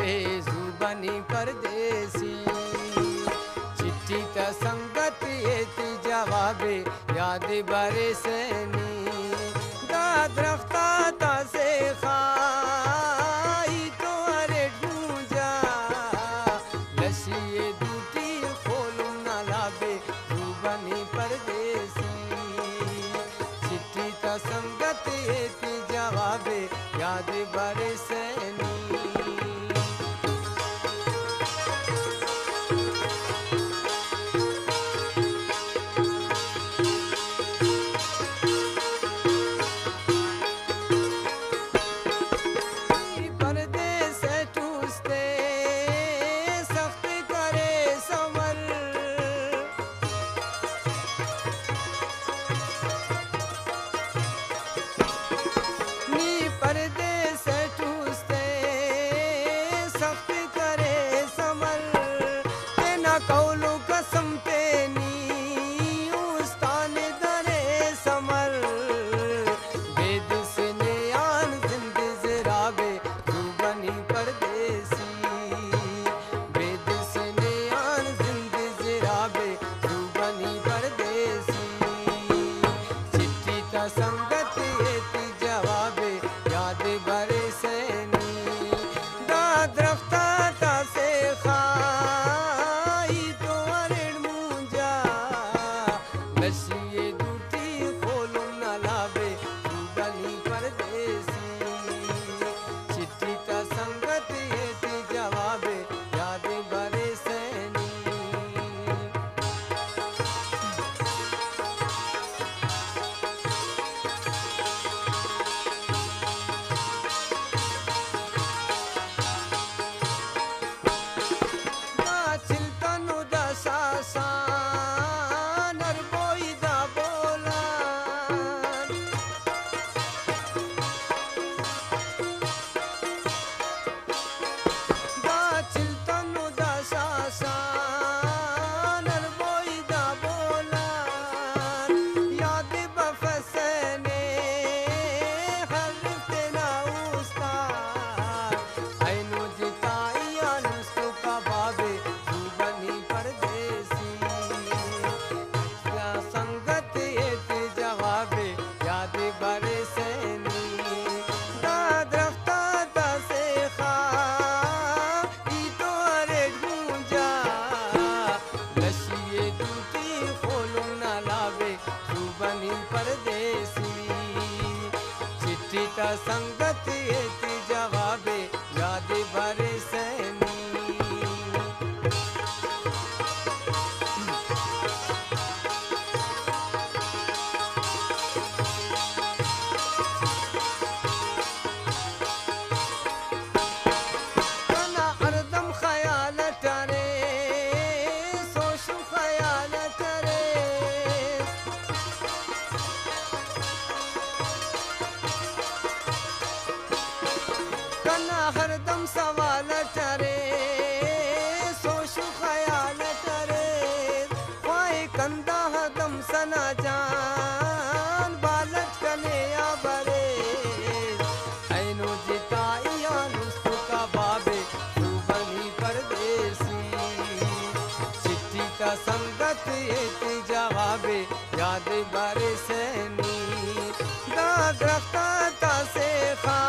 जवाबे जुबानी परदेसी चिट्ठी त संगत एती जवाबे याद बरसनी दा दरख्ता ता से खाई तो अरे ढूंजा लशिए दूटी खोलू ना लाबे जुबानी परदेसी चिट्ठी त संगत एती जवाबे याद बरसनी कौलू कसम तेनी उस्तान दरे समर बेद से नयान जिंदे जराबे जुबानी परदेसी बेद से नयान जिंदे जराबे जुबानी परदेसी चिट्ठी ता संगत एती जवाबे याद बरसनी दा दरख्ता ता से खा लशिए दूटी खोलू ना लाबे जुबानी परदेसी चिट्ठी ता संगत एती जवाबे याद बरसनी दा चिल्तनु दा सासा परदेसी चिट्ठी ता संगत एती जवाबे याद बरसनी कना हरदम ख्याल करे सोचू ख्याल करे कना हरदम सवाल टरे सोचू ख्याल टरे ख्वाए कंदा हदम सना जान बालट कने या बरे ऐनो जिताई नुस्तु का बाबे जुबानी परदेसी चिट्ठी का संगत एती जवाबे याद बरसनी दा दरख्ता ता से खा